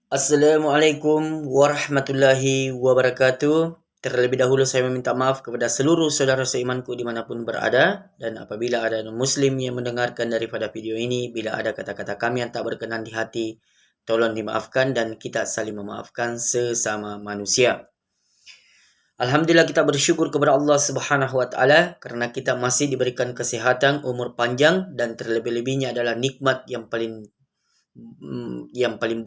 Assalamualaikum warahmatullahi wabarakatuh. Terlebih dahulu saya meminta maaf kepada seluruh saudara seimanku dimanapun berada. Dan apabila ada muslim yang mendengarkan daripada video ini, bila ada kata-kata kami yang tak berkenan di hati, tolong dimaafkan dan kita saling memaafkan sesama manusia. Alhamdulillah kita bersyukur kepada Allah Subhanahu wa taala karena kita masih diberikan kesehatan, umur panjang, dan terlebih-lebihnya adalah nikmat yang paling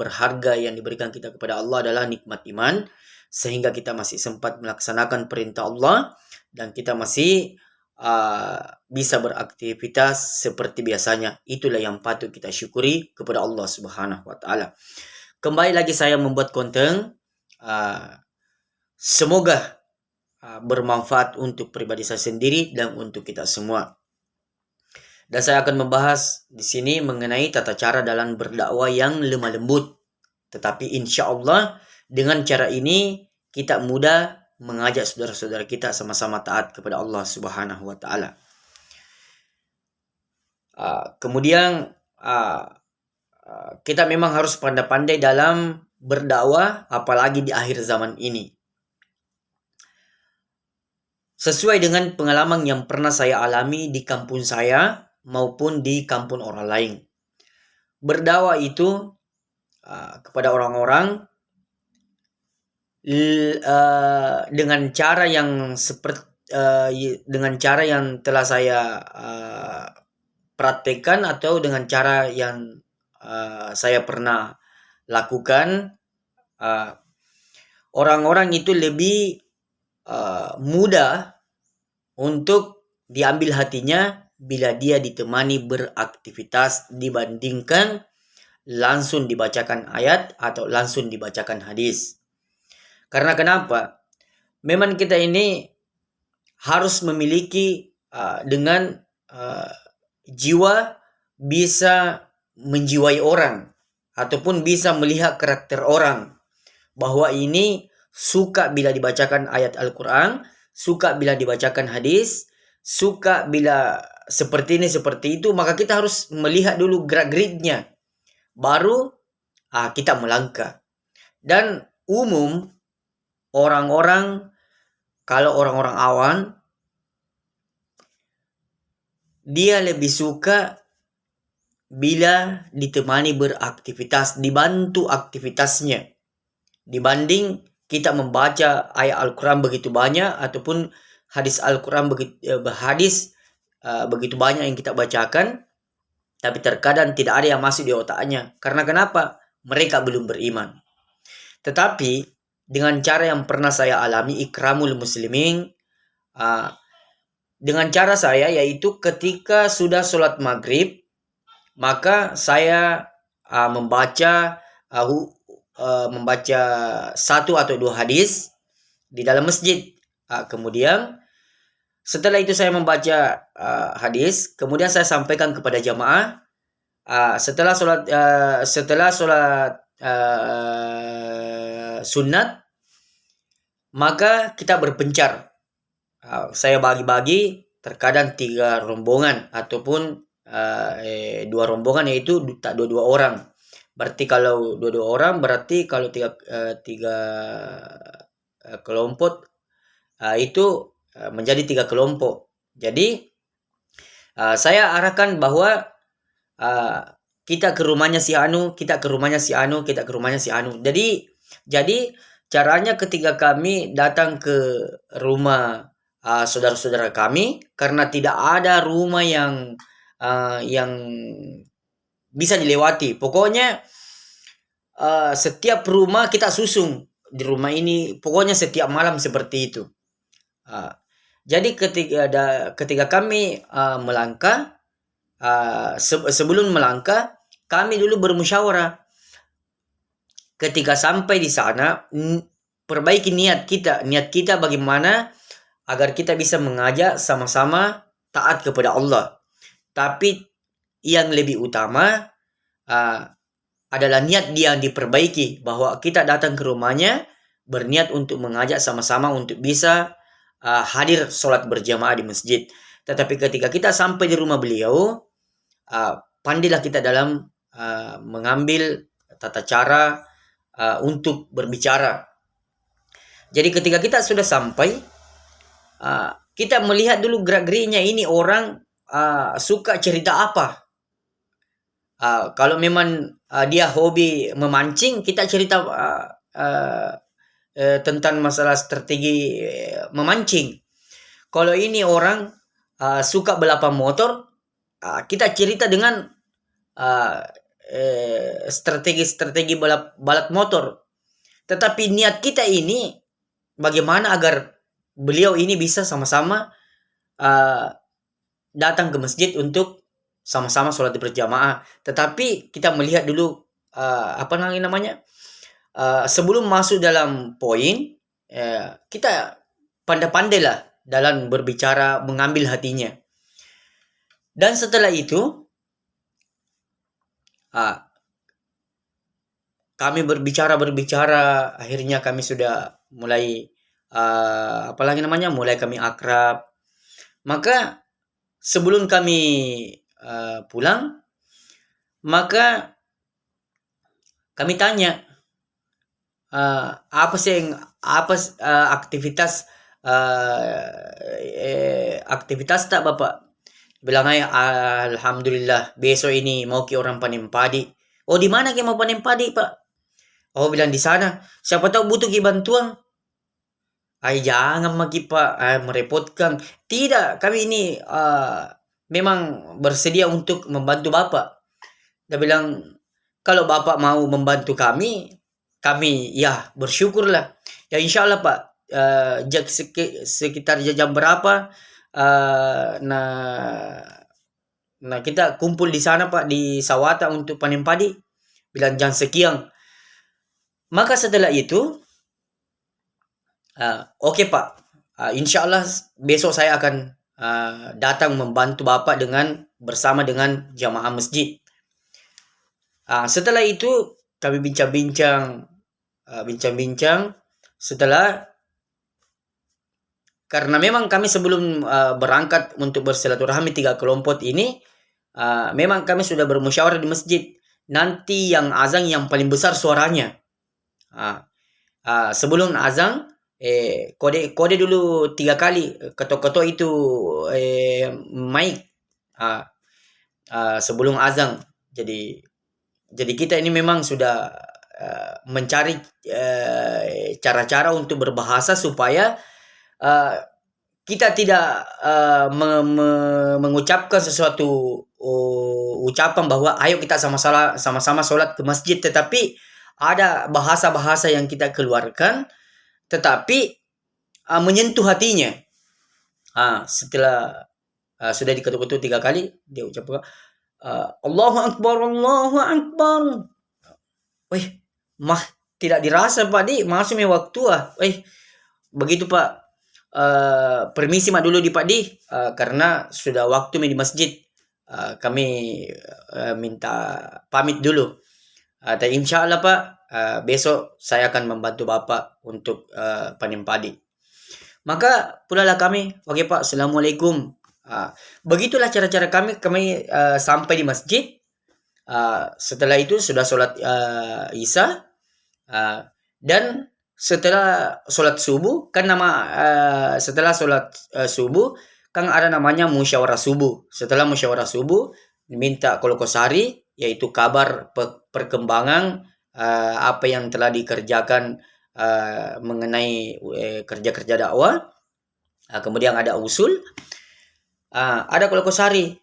berharga yang diberikan kita kepada Allah adalah nikmat iman, sehingga kita masih sempat melaksanakan perintah Allah dan kita masih bisa beraktivitas seperti biasanya. Itulah yang patut kita syukuri kepada Allah Subhanahu wa taala. Kembali lagi saya membuat konten, semoga bermanfaat untuk pribadi saya sendiri dan untuk kita semua. Dan saya akan membahas di sini mengenai tata cara dalam berdakwah yang lemah lembut. Tetapi insya Allah dengan cara ini kita mudah mengajak saudara-saudara kita sama-sama taat kepada Allah Subhanahu wa taala. Kemudian kita memang harus pandai-pandai dalam berdakwah, apalagi di akhir zaman ini. Sesuai dengan pengalaman yang pernah saya alami di kampung saya maupun di kampung orang lain. Berdakwah itu kepada orang-orang dengan cara yang dengan cara yang telah saya praktekkan atau dengan cara yang saya pernah lakukan, orang-orang itu lebih mudah untuk diambil hatinya bila dia ditemani beraktivitas dibandingkan langsung dibacakan ayat atau langsung dibacakan hadis. Karena kenapa? Memang kita ini harus memiliki dengan jiwa bisa menjiwai orang ataupun bisa melihat karakter orang, bahwa ini suka bila dibacakan ayat Al-Quran, suka bila dibacakan hadis, suka bila seperti ini seperti itu. Maka kita harus melihat dulu gerak-geriknya, baru kita melangkah. Dan umum orang-orang, kalau orang-orang awam, dia lebih suka bila ditemani beraktivitas, dibantu aktivitasnya, dibanding kita membaca ayat Al-Quran begitu banyak ataupun hadis Al-Quran begitu banyak yang kita bacakan, tapi terkadang tidak ada yang masuk di otaknya. Karena kenapa? Mereka belum beriman. Tetapi dengan cara yang pernah saya alami, ikramul muslimin, dengan cara saya, yaitu ketika sudah sholat maghrib, maka saya membaca satu atau dua hadis di dalam masjid. Kemudian setelah itu saya membaca hadis, kemudian saya sampaikan kepada jamaah. Setelah sholat sunat, maka kita berpencar. Saya bagi-bagi, terkadang 3 rombongan ataupun 2 rombongan, yaitu tak dua-dua orang. Berarti kalau 2 orang, berarti kalau 3 kelompok itu menjadi 3 kelompok. Jadi saya arahkan bahwa kita ke rumahnya si anu, kita ke rumahnya si anu, kita ke rumahnya si anu. Jadi caranya ketika kami datang ke rumah saudara-saudara kami, karena tidak ada rumah yang bisa dilewati. Pokoknya setiap rumah kita susung di rumah ini, pokoknya setiap malam seperti itu. Jadi ketika kami melangkah, sebelum melangkah kami dulu bermusyawarah. Ketika sampai di sana, perbaiki niat kita bagaimana agar kita bisa mengajak sama-sama taat kepada Allah. Tapi yang lebih utama adalah niat dia yang diperbaiki, bahwa kita datang ke rumahnya berniat untuk mengajak sama-sama untuk bisa hadir sholat berjamaah di masjid. Tetapi ketika kita sampai di rumah beliau, pandailah kita dalam mengambil tata cara untuk berbicara. Jadi ketika kita sudah sampai, kita melihat dulu gerak-geriknya ini orang suka cerita apa. Kalau memang dia hobi memancing, kita cerita tentang masalah strategi memancing. Kalau ini orang suka balapan motor, kita cerita dengan strategi balap motor. Tetapi niat kita ini bagaimana agar beliau ini bisa sama-sama datang ke masjid untuk sama-sama sholat berjamaah. Tetapi kita melihat dulu apa namanya, sebelum masuk dalam poin, kita pandai-pandailah dalam berbicara, mengambil hatinya. Dan setelah itu kami berbicara, akhirnya kami sudah mulai mulai kami akrab. Maka sebelum kami pulang, maka kami tanya, apa aktivitas tak Bapak? Bilang aja, alhamdulillah besok ini mau ke orang panen padi. Oh, di mana ke mau panen padi, Pak? Oh, bilang di sana. Siapa tahu butuh ke bantuan. Jangan maki Pak, merepotkan. Tidak, kami ini memang bersedia untuk membantu Bapak. Dia bilang, kalau Bapak mau membantu kami ya bersyukurlah. Ya insya Allah Pak, sekitar jam berapa, nah kita kumpul di sana Pak, di Sawata untuk panen padi. Bilang jam sekian. Maka setelah itu, oke Pak, insya Allah besok saya akan datang membantu Bapak bersama dengan jamaah masjid. Setelah itu kami bincang-bincang, setelah, karena memang kami sebelum berangkat untuk bersilaturahmi 3 kelompok ini, memang kami sudah bermusyawarah di masjid. Nanti yang azan yang paling besar suaranya. Sebelum azan, kode dulu 3 kali, ketok-ketok itu mic sebelum azan. Jadi kita ini memang sudah mencari cara-cara untuk berbahasa supaya kita tidak mengucapkan sesuatu ucapan bahwa ayo kita sama-sama sholat ke masjid, tetapi ada bahasa-bahasa yang kita keluarkan tetapi menyentuh hatinya. Setelah sudah diketuk-ketuk 3 kali, dia ucapkan Allahu Akbar, Allahu Akbar. Tidak dirasa Pak di masuknya waktu begitu Pak. Permisi mak dulu di Pak di, karena sudah waktu di masjid. Kami minta pamit dulu. Dan insya Allah Pak, besok saya akan membantu Bapak untuk panen padi. Maka pulalah kami, oke Pak, Assalamualaikum. Begitulah cara-cara kami sampai di masjid. Setelah itu sudah sholat Isya, dan setelah sholat subuh kan setelah sholat subuh kan ada namanya musyawarah subuh. Setelah musyawarah subuh minta kolokosari, yaitu kabar perkembangan apa yang telah dikerjakan mengenai kerja-kerja dakwah. Kemudian ada usul, ada kolokosari.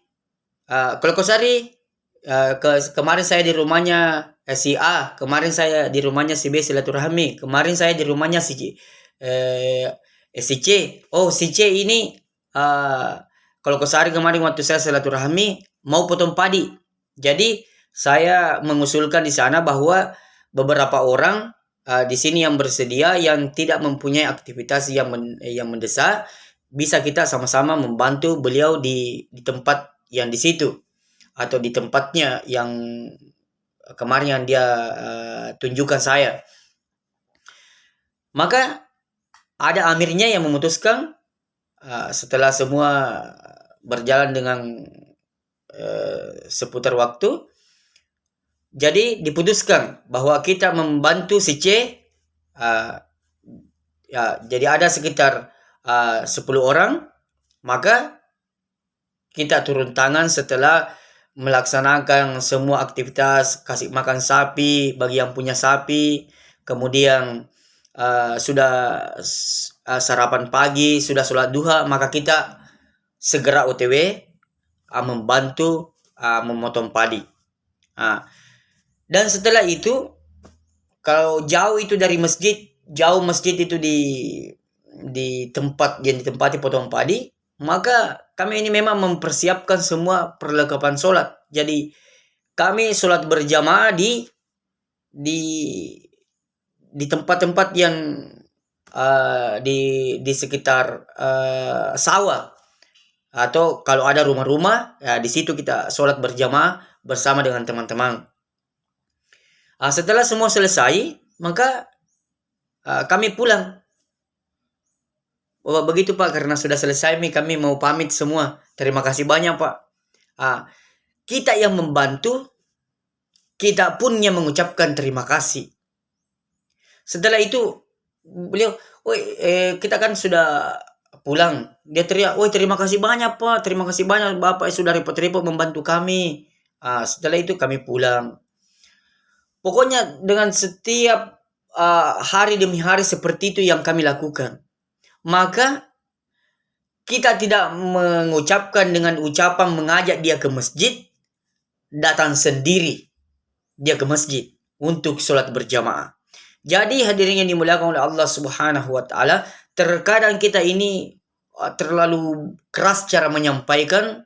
Kemarin saya di rumahnya si A, kemarin saya di rumahnya si B silaturahmi, kemarin saya di rumahnya si C. Oh, si C ini kolokosari kemarin waktu saya silaturahmi mau potong padi. Jadi saya mengusulkan di sana bahwa beberapa orang di sini yang bersedia, yang tidak mempunyai aktivitas yang mendesak, bisa kita sama-sama membantu beliau di tempat yang di situ atau di tempatnya yang kemarin yang dia tunjukkan saya. Maka ada amirnya yang memutuskan, setelah semua berjalan dengan seputar waktu, Jadi diputuskan bahwa kita membantu si C. Uh, ya, jadi ada sekitar 10 orang, maka kita turun tangan setelah melaksanakan semua aktivitas, kasih makan sapi bagi yang punya sapi, kemudian sudah sarapan pagi, sudah sholat duha, maka kita segera OTW membantu memotong padi. Dan setelah itu, kalau jauh itu dari masjid, jauh masjid itu di tempat yang ditempati potong padi, maka kami ini memang mempersiapkan semua perlengkapan sholat. Jadi kami sholat berjamaah di tempat-tempat yang di sekitar sawah, atau kalau ada rumah-rumah, ya di situ kita sholat berjamaah bersama dengan teman-teman. Setelah semua selesai, maka kami pulang. Begitu Pak, karena sudah selesai kami mau pamit semua. Terima kasih banyak Pak. Kita yang membantu, kita pun yang mengucapkan terima kasih. Setelah itu beliau, kita kan sudah pulang. Dia teriak, terima kasih banyak Pak, terima kasih banyak Bapak sudah repot-repot membantu kami. Setelah itu kami pulang. Pokoknya dengan setiap hari demi hari seperti itu yang kami lakukan. Maka kita tidak mengucapkan dengan ucapan mengajak dia ke masjid, datang sendiri dia ke masjid untuk sholat berjamaah. Jadi hadirin yang dimuliakan oleh Allah Subhanahu wa taala, terkadang kita ini terlalu keras cara menyampaikan,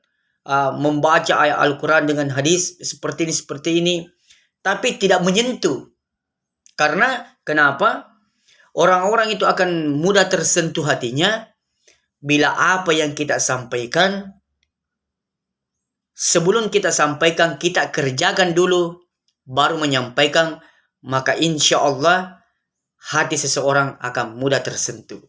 membaca ayat Al-Qur'an dengan hadis seperti ini, tapi tidak menyentuh. Karena kenapa? Orang-orang itu akan mudah tersentuh hatinya bila apa yang kita sampaikan, sebelum kita sampaikan, kita kerjakan dulu, baru menyampaikan, maka insya Allah hati seseorang akan mudah tersentuh.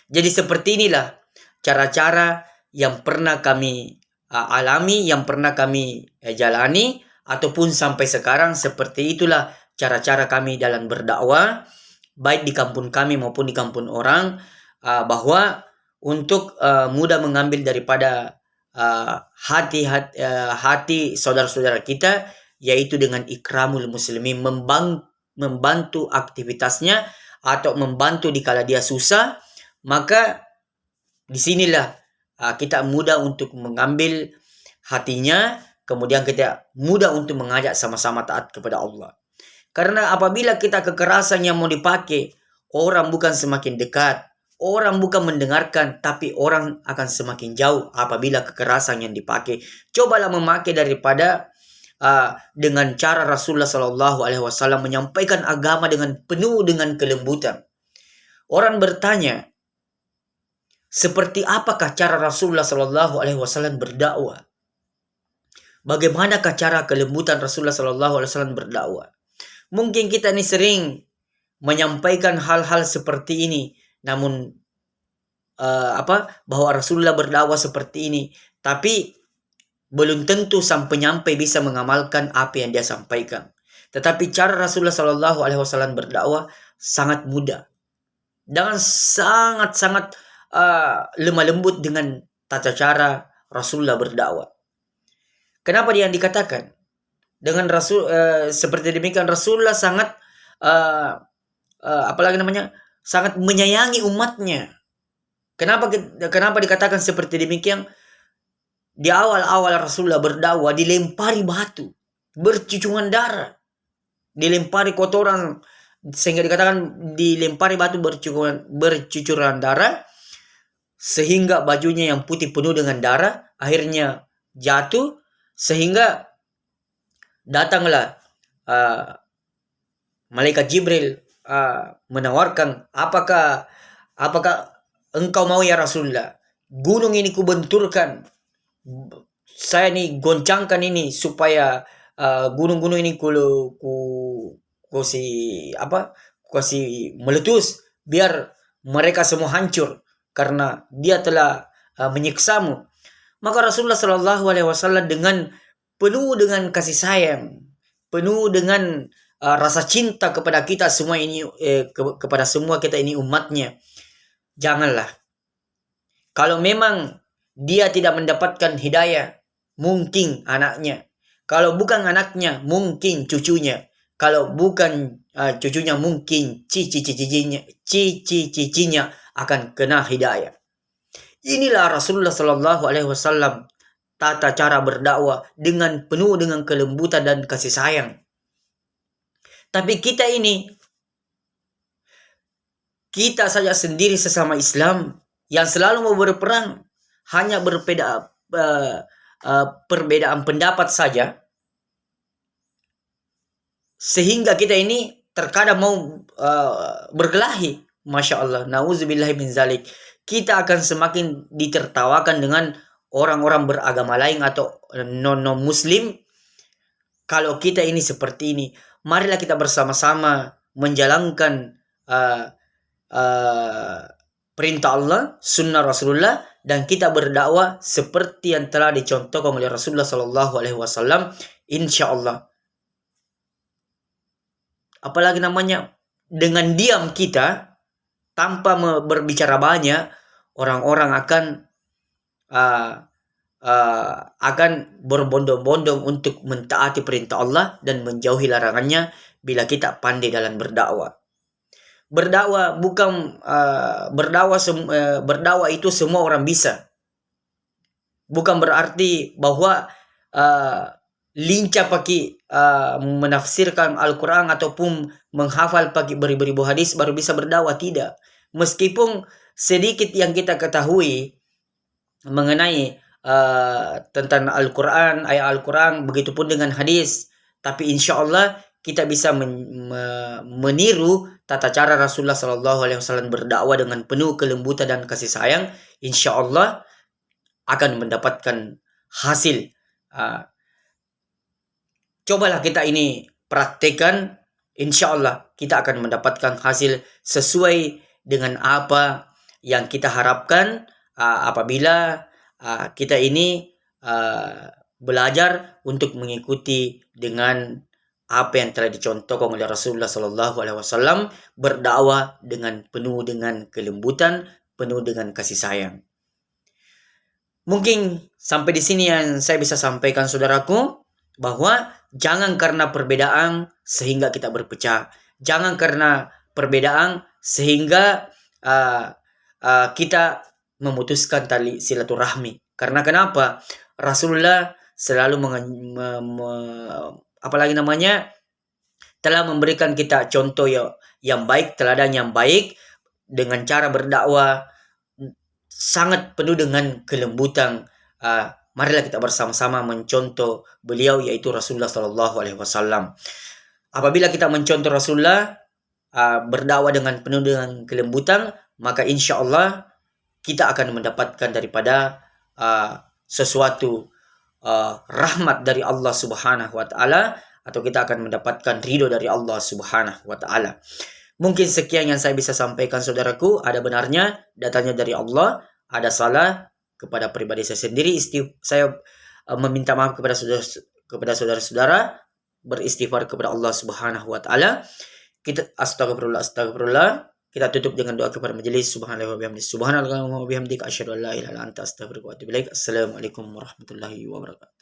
Jadi seperti inilah cara-cara yang pernah kami alami, yang pernah kami jalani, ataupun sampai sekarang seperti itulah cara-cara kami dalam berdakwah, baik di kampung kami maupun di kampung orang, bahwa untuk mudah mengambil daripada hati saudara-saudara kita, yaitu dengan ikramul muslimin, membantu aktivitasnya atau membantu dikala dia susah, maka disinilah kita mudah untuk mengambil hatinya, kemudian kita mudah untuk mengajak sama-sama taat kepada Allah. Karena apabila kita kekerasan yang mau dipakai, orang bukan semakin dekat, orang bukan mendengarkan, tapi orang akan semakin jauh apabila kekerasan yang dipakai. Cobalah memakai daripada dengan cara Rasulullah SAW menyampaikan agama dengan penuh dengan kelembutan. Orang bertanya, seperti apakah cara Rasulullah SAW berdakwah? Bagaimanakah cara kelembutan Rasulullah SAW berdakwah? Mungkin kita ini sering menyampaikan hal-hal seperti ini, namun bahwa Rasulullah berdakwah seperti ini, tapi belum tentu sang penyampai bisa mengamalkan apa yang dia sampaikan. Tetapi cara Rasulullah SAW berdakwah sangat mudah dan sangat-sangat lemah lembut dengan tata cara Rasulullah berdakwah. Kenapa dia dikatakan dengan Rasul seperti demikian? Rasulullah sangat sangat menyayangi umatnya. Kenapa dikatakan seperti demikian? Di awal-awal Rasulullah berdakwah dilempari batu, bercucuran darah, dilempari kotoran, sehingga dikatakan dilempari batu bercucuran darah, sehingga bajunya yang putih penuh dengan darah akhirnya jatuh, sehingga datanglah malaikat Jibril menawarkan, apakah engkau mau ya Rasulullah, gunung ini kubenturkan, saya nih goncangkan ini supaya gunung-gunung ini kasih meletus, biar mereka semua hancur karena dia telah menyiksamu. Maka Rasulullah SAW dengan penuh dengan kasih sayang, penuh dengan rasa cinta kepada kita semua ini, kepada semua kita ini umatnya. Janganlah. Kalau memang dia tidak mendapatkan hidayah, mungkin anaknya. Kalau bukan anaknya, mungkin cucunya. Kalau bukan cucunya, mungkin cici-cicinya akan kena hidayah. Inilah Rasulullah Shallallahu Alaihi Wasallam, tata cara berdakwah dengan penuh dengan kelembutan dan kasih sayang. Tapi kita saja sendiri sesama Islam yang selalu mau berperang, hanya berbeda perbedaan pendapat saja, sehingga kita ini terkadang mau berkelahi. Masya Allah, na'udzubillahi min zalik. Kita akan semakin ditertawakan dengan orang-orang beragama lain atau non-muslim kalau kita ini seperti ini. Marilah kita bersama-sama menjalankan perintah Allah, sunnah Rasulullah, dan kita berdakwah seperti yang telah dicontohkan oleh Rasulullah Sallallahu Alaihi Wasallam. Insya Allah. Apalagi namanya, dengan diam kita tanpa berbicara banyak, orang-orang akan berbondong-bondong untuk mentaati perintah Allah dan menjauhi larangannya bila kita pandai dalam berdakwah. Berdakwah bukan berdakwah itu semua orang bisa. Bukan berarti bahwa lincah pakai menafsirkan Al-Quran ataupun menghafal pakai beribu-ribu hadis baru bisa berdakwah. Tidak. Meskipun sedikit yang kita ketahui mengenai tentang Al-Quran, ayat Al-Quran, begitupun dengan hadis, tapi insya Allah kita bisa meniru tata cara Rasulullah Sallallahu Alaihi Wasallam berdakwah dengan penuh kelembutan dan kasih sayang. Insya Allah akan mendapatkan hasil. Cobalah kita ini praktekkan, insya Allah kita akan mendapatkan hasil sesuai dengan apa yang kita harapkan apabila kita ini belajar untuk mengikuti dengan apa yang telah dicontohkan oleh Rasulullah Sallallahu Alaihi Wasallam, berdakwah dengan penuh dengan kelembutan, penuh dengan kasih sayang. Mungkin sampai di sini yang saya bisa sampaikan, saudaraku, bahwa jangan karena perbedaan sehingga kita berpecah. Jangan karena perbedaan sehingga kita memutuskan tali silaturahmi. Karena kenapa? Rasulullah selalu telah memberikan kita contoh yang baik, teladan yang baik dengan cara berdakwah sangat penuh dengan kelembutan. Marilah kita bersama-sama mencontoh beliau, yaitu Rasulullah Sallallahu Alaihi Wasallam. Apabila kita mencontoh Rasulullah, berdakwah dengan penuh dengan kelembutan, maka insya Allah kita akan mendapatkan daripada sesuatu rahmat dari Allah Subhanahu Wa Taala, atau kita akan mendapatkan ridho dari Allah Subhanahu Wa Taala. Mungkin sekian yang saya bisa sampaikan, saudaraku. Ada benarnya, datanya dari Allah. Ada salah kepada pribadi saya sendiri. Saya meminta maaf kepada saudara-saudara, beristighfar kepada Allah Subhanahu Wa Taala. Kita astagfirullah. Kita tutup dengan doa kepada majelis. Subhanallah wa bihamdika, asyhadu an la ilaha illa anta, astaghfiruka wa atubu ilaik. Assalamualaikum warahmatullahi wabarakatuh.